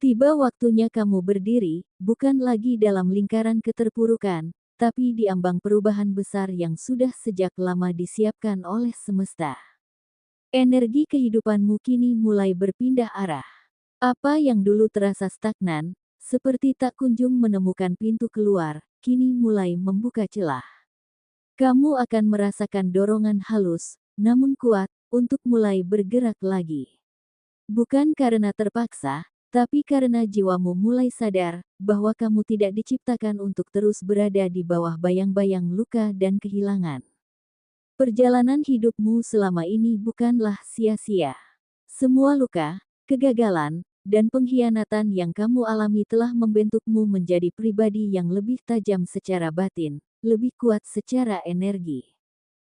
Tiba waktunya kamu berdiri, bukan lagi dalam lingkaran keterpurukan, tapi di ambang perubahan besar yang sudah sejak lama disiapkan oleh semesta. Energi kehidupanmu kini mulai berpindah arah. Apa yang dulu terasa stagnan, seperti tak kunjung menemukan pintu keluar, kini mulai membuka celah. Kamu akan merasakan dorongan halus, namun kuat, untuk mulai bergerak lagi. Bukan karena terpaksa, tapi karena jiwamu mulai sadar bahwa kamu tidak diciptakan untuk terus berada di bawah bayang-bayang luka dan kehilangan. Perjalanan hidupmu selama ini bukanlah sia-sia. Semua luka, kegagalan, dan pengkhianatan yang kamu alami telah membentukmu menjadi pribadi yang lebih tajam secara batin, lebih kuat secara energi.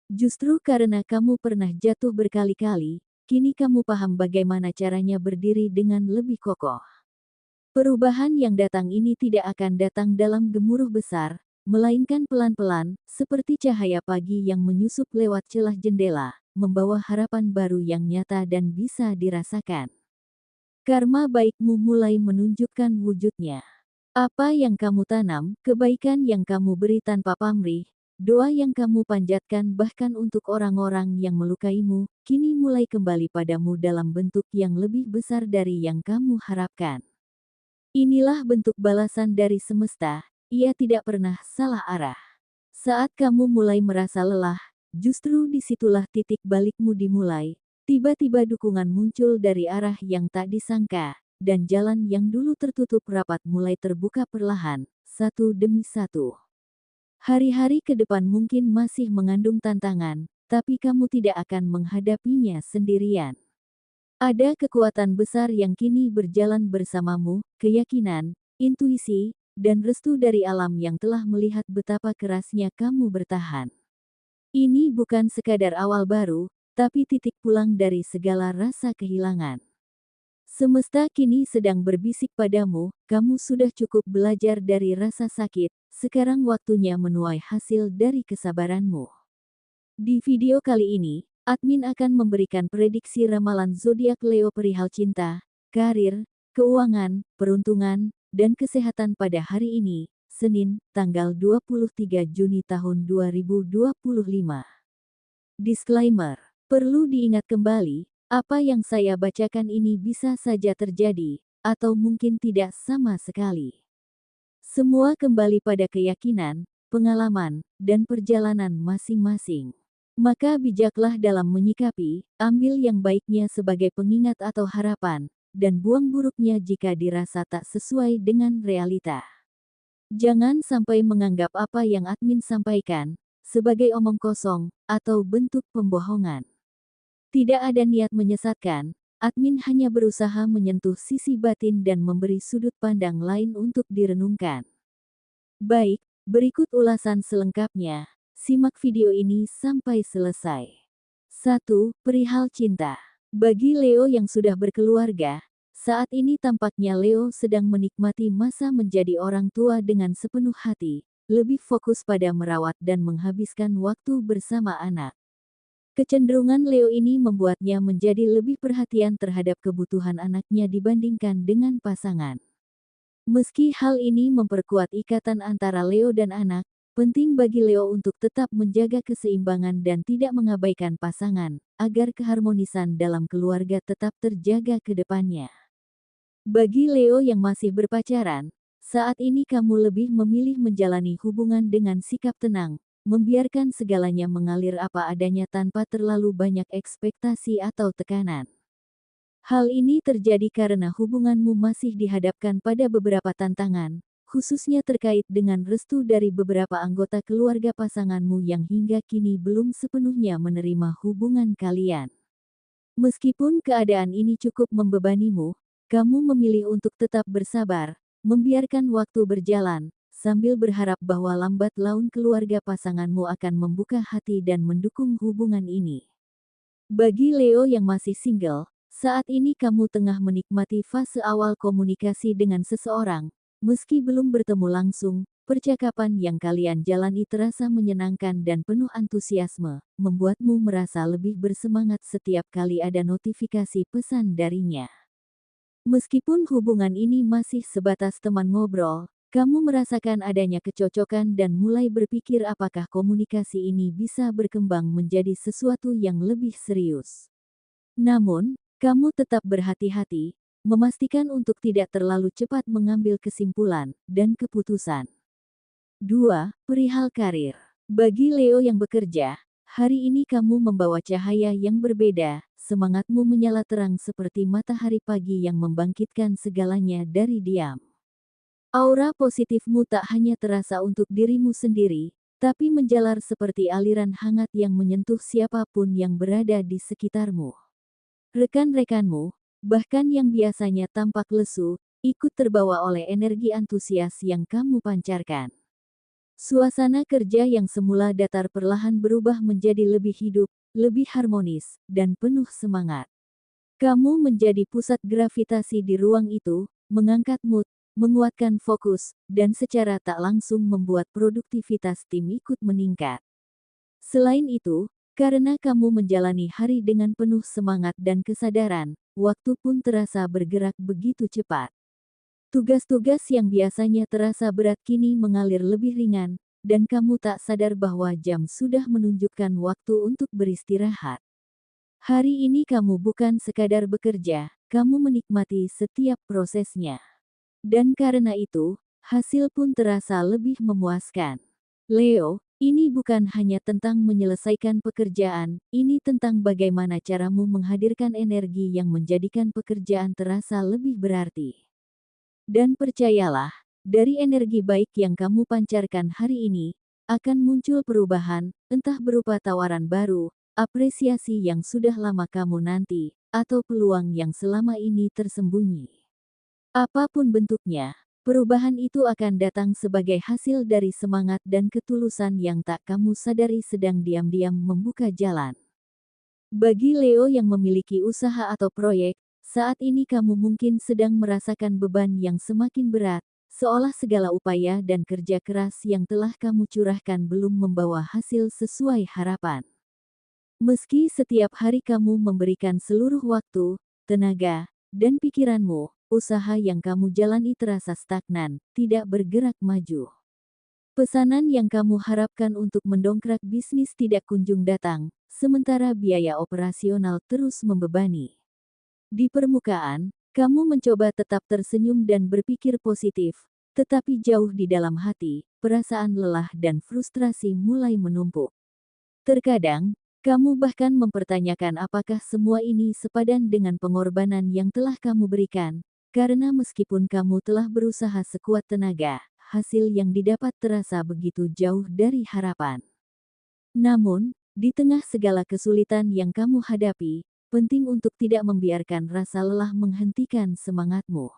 Justru karena kamu pernah jatuh berkali-kali, kini kamu paham bagaimana caranya berdiri dengan lebih kokoh. Perubahan yang datang ini tidak akan datang dalam gemuruh besar, melainkan pelan-pelan, seperti cahaya pagi yang menyusup lewat celah jendela, membawa harapan baru yang nyata dan bisa dirasakan. Karma baikmu mulai menunjukkan wujudnya. Apa yang kamu tanam, kebaikan yang kamu beri tanpa pamrih, doa yang kamu panjatkan bahkan untuk orang-orang yang melukaimu, kini mulai kembali padamu dalam bentuk yang lebih besar dari yang kamu harapkan. Inilah bentuk balasan dari semesta, ia tidak pernah salah arah. Saat kamu mulai merasa lelah, justru disitulah titik balikmu dimulai. Tiba-tiba dukungan muncul dari arah yang tak disangka, dan jalan yang dulu tertutup rapat mulai terbuka perlahan, satu demi satu. Hari-hari ke depan mungkin masih mengandung tantangan, tapi kamu tidak akan menghadapinya sendirian. Ada kekuatan besar yang kini berjalan bersamamu, keyakinan, intuisi, dan restu dari alam yang telah melihat betapa kerasnya kamu bertahan. Ini bukan sekadar awal baru, tapi titik pulang dari segala rasa kehilangan. Semesta kini sedang berbisik padamu, kamu sudah cukup belajar dari rasa sakit, sekarang waktunya menuai hasil dari kesabaranmu. Di video kali ini, admin akan memberikan prediksi ramalan zodiak Leo perihal cinta, karir, keuangan, peruntungan, dan kesehatan pada hari ini, Senin, tanggal 23 Juni tahun 2025. Disclaimer. Perlu diingat kembali, apa yang saya bacakan ini bisa saja terjadi, atau mungkin tidak sama sekali. Semua kembali pada keyakinan, pengalaman, dan perjalanan masing-masing. Maka bijaklah dalam menyikapi, ambil yang baiknya sebagai pengingat atau harapan, dan buang buruknya jika dirasa tak sesuai dengan realita. Jangan sampai menganggap apa yang admin sampaikan sebagai omong kosong atau bentuk pembohongan. Tidak ada niat menyesatkan, admin hanya berusaha menyentuh sisi batin dan memberi sudut pandang lain untuk direnungkan. Baik, berikut ulasan selengkapnya. Simak video ini sampai selesai. 1. Perihal cinta. Bagi Leo yang sudah berkeluarga, saat ini tampaknya Leo sedang menikmati masa menjadi orang tua dengan sepenuh hati, lebih fokus pada merawat dan menghabiskan waktu bersama anak. Kecenderungan Leo ini membuatnya menjadi lebih perhatian terhadap kebutuhan anaknya dibandingkan dengan pasangan. Meski hal ini memperkuat ikatan antara Leo dan anak, penting bagi Leo untuk tetap menjaga keseimbangan dan tidak mengabaikan pasangan, agar keharmonisan dalam keluarga tetap terjaga ke depannya. Bagi Leo yang masih berpacaran, saat ini kamu lebih memilih menjalani hubungan dengan sikap tenang, membiarkan segalanya mengalir apa adanya tanpa terlalu banyak ekspektasi atau tekanan. Hal ini terjadi karena hubunganmu masih dihadapkan pada beberapa tantangan, khususnya terkait dengan restu dari beberapa anggota keluarga pasanganmu yang hingga kini belum sepenuhnya menerima hubungan kalian. Meskipun keadaan ini cukup membebanimu, kamu memilih untuk tetap bersabar, membiarkan waktu berjalan, sambil berharap bahwa lambat laun keluarga pasanganmu akan membuka hati dan mendukung hubungan ini. Bagi Leo yang masih single, saat ini kamu tengah menikmati fase awal komunikasi dengan seseorang, meski belum bertemu langsung, percakapan yang kalian jalani terasa menyenangkan dan penuh antusiasme, membuatmu merasa lebih bersemangat setiap kali ada notifikasi pesan darinya. Meskipun hubungan ini masih sebatas teman ngobrol, kamu merasakan adanya kecocokan dan mulai berpikir apakah komunikasi ini bisa berkembang menjadi sesuatu yang lebih serius. Namun, kamu tetap berhati-hati, memastikan untuk tidak terlalu cepat mengambil kesimpulan dan keputusan. 2. Perihal karir. Bagi Leo yang bekerja, hari ini kamu membawa cahaya yang berbeda, semangatmu menyala terang seperti matahari pagi yang membangkitkan segalanya dari diam. Aura positifmu tak hanya terasa untuk dirimu sendiri, tapi menjalar seperti aliran hangat yang menyentuh siapapun yang berada di sekitarmu. Rekan-rekanmu, bahkan yang biasanya tampak lesu, ikut terbawa oleh energi antusias yang kamu pancarkan. Suasana kerja yang semula datar perlahan berubah menjadi lebih hidup, lebih harmonis, dan penuh semangat. Kamu menjadi pusat gravitasi di ruang itu, mengangkat mood, menguatkan fokus, dan secara tak langsung membuat produktivitas tim ikut meningkat. Selain itu, karena kamu menjalani hari dengan penuh semangat dan kesadaran, waktu pun terasa bergerak begitu cepat. Tugas-tugas yang biasanya terasa berat kini mengalir lebih ringan, dan kamu tak sadar bahwa jam sudah menunjukkan waktu untuk beristirahat. Hari ini kamu bukan sekadar bekerja, kamu menikmati setiap prosesnya. Dan karena itu, hasil pun terasa lebih memuaskan. Leo, ini bukan hanya tentang menyelesaikan pekerjaan, ini tentang bagaimana caramu menghadirkan energi yang menjadikan pekerjaan terasa lebih berarti. Dan percayalah, dari energi baik yang kamu pancarkan hari ini, akan muncul perubahan, entah berupa tawaran baru, apresiasi yang sudah lama kamu nanti, atau peluang yang selama ini tersembunyi. Apapun bentuknya, perubahan itu akan datang sebagai hasil dari semangat dan ketulusan yang tak kamu sadari sedang diam-diam membuka jalan. Bagi Leo yang memiliki usaha atau proyek, saat ini kamu mungkin sedang merasakan beban yang semakin berat, seolah segala upaya dan kerja keras yang telah kamu curahkan belum membawa hasil sesuai harapan. Meski setiap hari kamu memberikan seluruh waktu, tenaga, dan pikiranmu, usaha yang kamu jalani terasa stagnan, tidak bergerak maju. Pesanan yang kamu harapkan untuk mendongkrak bisnis tidak kunjung datang, sementara biaya operasional terus membebani. Di permukaan, kamu mencoba tetap tersenyum dan berpikir positif, tetapi jauh di dalam hati, perasaan lelah dan frustrasi mulai menumpuk. Terkadang, kamu bahkan mempertanyakan apakah semua ini sepadan dengan pengorbanan yang telah kamu berikan, karena meskipun kamu telah berusaha sekuat tenaga, hasil yang didapat terasa begitu jauh dari harapan. Namun, di tengah segala kesulitan yang kamu hadapi, penting untuk tidak membiarkan rasa lelah menghentikan semangatmu.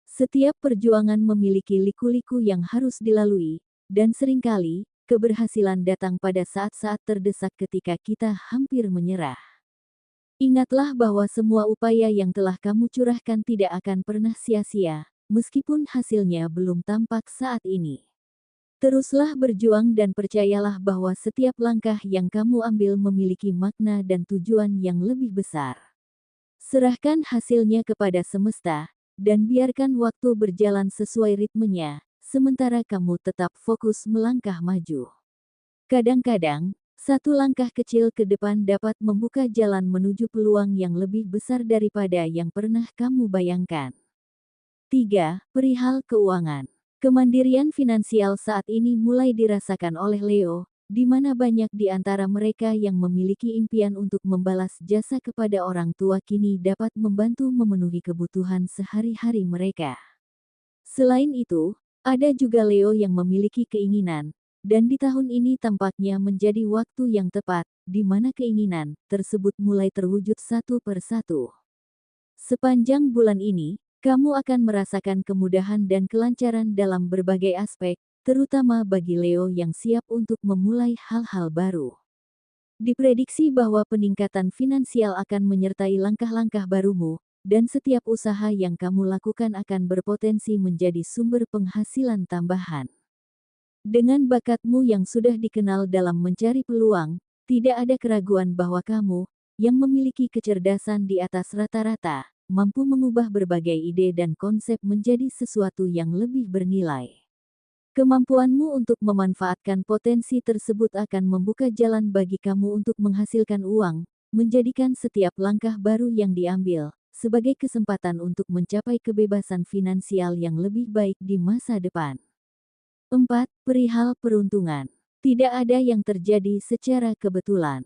Setiap perjuangan memiliki liku-liku yang harus dilalui, dan seringkali, keberhasilan datang pada saat-saat terdesak ketika kita hampir menyerah. Ingatlah bahwa semua upaya yang telah kamu curahkan tidak akan pernah sia-sia, meskipun hasilnya belum tampak saat ini. Teruslah berjuang dan percayalah bahwa setiap langkah yang kamu ambil memiliki makna dan tujuan yang lebih besar. Serahkan hasilnya kepada semesta, dan biarkan waktu berjalan sesuai ritmenya, sementara kamu tetap fokus melangkah maju. Kadang-kadang, satu langkah kecil ke depan dapat membuka jalan menuju peluang yang lebih besar daripada yang pernah kamu bayangkan. 3. Perihal keuangan. Kemandirian finansial saat ini mulai dirasakan oleh Leo, di mana banyak di antara mereka yang memiliki impian untuk membalas jasa kepada orang tua kini dapat membantu memenuhi kebutuhan sehari-hari mereka. Selain itu, ada juga Leo yang memiliki keinginan, dan di tahun ini tampaknya menjadi waktu yang tepat, di mana keinginan tersebut mulai terwujud satu persatu. Sepanjang bulan ini, kamu akan merasakan kemudahan dan kelancaran dalam berbagai aspek, terutama bagi Leo yang siap untuk memulai hal-hal baru. Diprediksi bahwa peningkatan finansial akan menyertai langkah-langkah barumu, dan setiap usaha yang kamu lakukan akan berpotensi menjadi sumber penghasilan tambahan. Dengan bakatmu yang sudah dikenal dalam mencari peluang, tidak ada keraguan bahwa kamu, yang memiliki kecerdasan di atas rata-rata, mampu mengubah berbagai ide dan konsep menjadi sesuatu yang lebih bernilai. Kemampuanmu untuk memanfaatkan potensi tersebut akan membuka jalan bagi kamu untuk menghasilkan uang, menjadikan setiap langkah baru yang diambil sebagai kesempatan untuk mencapai kebebasan finansial yang lebih baik di masa depan. 4. Perihal peruntungan. Tidak ada yang terjadi secara kebetulan.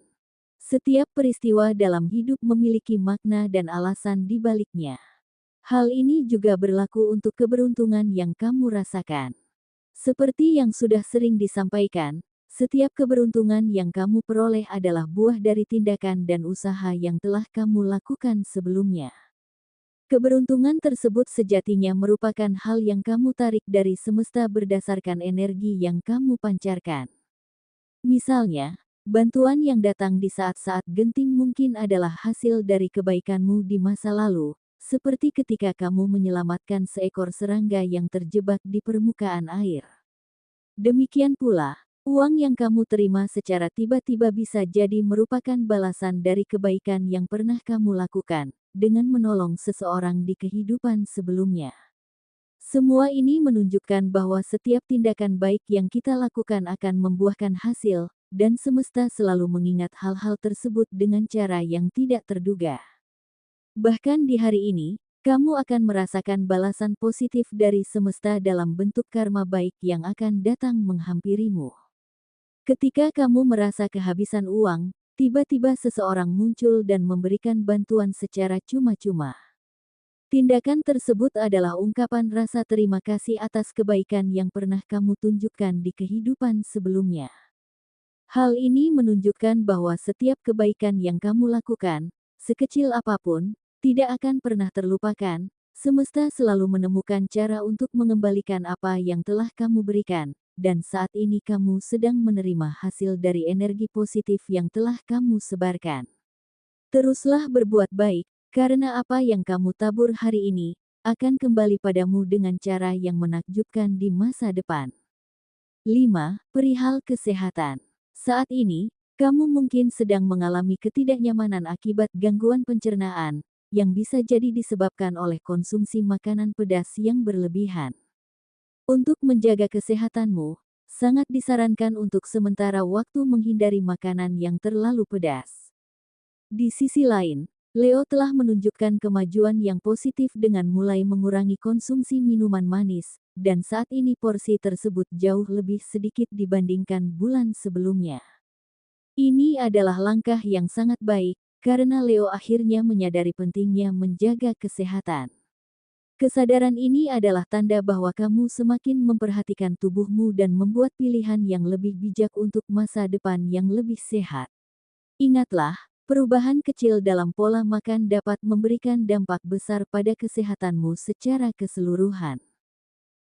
Setiap peristiwa dalam hidup memiliki makna dan alasan di baliknya. Hal ini juga berlaku untuk keberuntungan yang kamu rasakan. Seperti yang sudah sering disampaikan, setiap keberuntungan yang kamu peroleh adalah buah dari tindakan dan usaha yang telah kamu lakukan sebelumnya. Keberuntungan tersebut sejatinya merupakan hal yang kamu tarik dari semesta berdasarkan energi yang kamu pancarkan. Misalnya, bantuan yang datang di saat-saat genting mungkin adalah hasil dari kebaikanmu di masa lalu, seperti ketika kamu menyelamatkan seekor serangga yang terjebak di permukaan air. Demikian pula, uang yang kamu terima secara tiba-tiba bisa jadi merupakan balasan dari kebaikan yang pernah kamu lakukan, dengan menolong seseorang di kehidupan sebelumnya. Semua ini menunjukkan bahwa setiap tindakan baik yang kita lakukan akan membuahkan hasil, dan semesta selalu mengingat hal-hal tersebut dengan cara yang tidak terduga. Bahkan di hari ini, kamu akan merasakan balasan positif dari semesta dalam bentuk karma baik yang akan datang menghampirimu. Ketika kamu merasa kehabisan uang, tiba-tiba seseorang muncul dan memberikan bantuan secara cuma-cuma. Tindakan tersebut adalah ungkapan rasa terima kasih atas kebaikan yang pernah kamu tunjukkan di kehidupan sebelumnya. Hal ini menunjukkan bahwa setiap kebaikan yang kamu lakukan, sekecil apapun, tidak akan pernah terlupakan. Semesta selalu menemukan cara untuk mengembalikan apa yang telah kamu berikan, dan saat ini kamu sedang menerima hasil dari energi positif yang telah kamu sebarkan. Teruslah berbuat baik, karena apa yang kamu tabur hari ini, akan kembali padamu dengan cara yang menakjubkan di masa depan. 5. Perihal kesehatan. Saat ini, kamu mungkin sedang mengalami ketidaknyamanan akibat gangguan pencernaan, yang bisa jadi disebabkan oleh konsumsi makanan pedas yang berlebihan. Untuk menjaga kesehatanmu, sangat disarankan untuk sementara waktu menghindari makanan yang terlalu pedas. Di sisi lain, Leo telah menunjukkan kemajuan yang positif dengan mulai mengurangi konsumsi minuman manis, dan saat ini porsi tersebut jauh lebih sedikit dibandingkan bulan sebelumnya. Ini adalah langkah yang sangat baik, karena Leo akhirnya menyadari pentingnya menjaga kesehatan. Kesadaran ini adalah tanda bahwa kamu semakin memperhatikan tubuhmu dan membuat pilihan yang lebih bijak untuk masa depan yang lebih sehat. Ingatlah, perubahan kecil dalam pola makan dapat memberikan dampak besar pada kesehatanmu secara keseluruhan.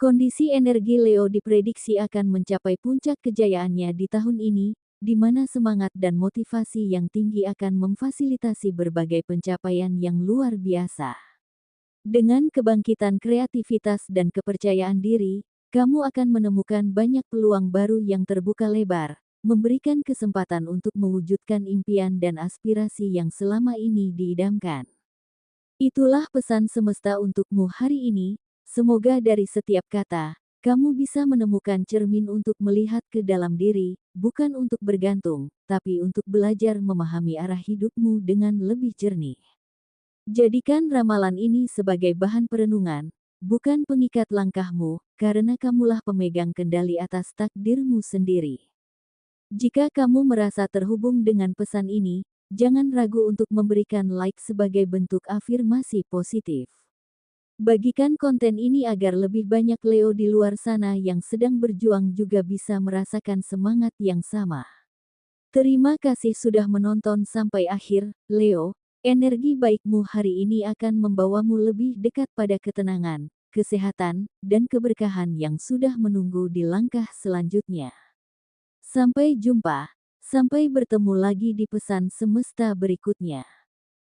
Kondisi energi Leo diprediksi akan mencapai puncak kejayaannya di tahun ini, di mana semangat dan motivasi yang tinggi akan memfasilitasi berbagai pencapaian yang luar biasa. Dengan kebangkitan kreativitas dan kepercayaan diri, kamu akan menemukan banyak peluang baru yang terbuka lebar, memberikan kesempatan untuk mewujudkan impian dan aspirasi yang selama ini diidamkan. Itulah pesan semesta untukmu hari ini. Semoga dari setiap kata, kamu bisa menemukan cermin untuk melihat ke dalam diri, bukan untuk bergantung, tapi untuk belajar memahami arah hidupmu dengan lebih jernih. Jadikan ramalan ini sebagai bahan perenungan, bukan pengikat langkahmu, karena kamulah pemegang kendali atas takdirmu sendiri. Jika kamu merasa terhubung dengan pesan ini, jangan ragu untuk memberikan like sebagai bentuk afirmasi positif. Bagikan konten ini agar lebih banyak Leo di luar sana yang sedang berjuang juga bisa merasakan semangat yang sama. Terima kasih sudah menonton sampai akhir, Leo. Energi baikmu hari ini akan membawamu lebih dekat pada ketenangan, kesehatan, dan keberkahan yang sudah menunggu di langkah selanjutnya. Sampai jumpa, sampai bertemu lagi di pesan semesta berikutnya.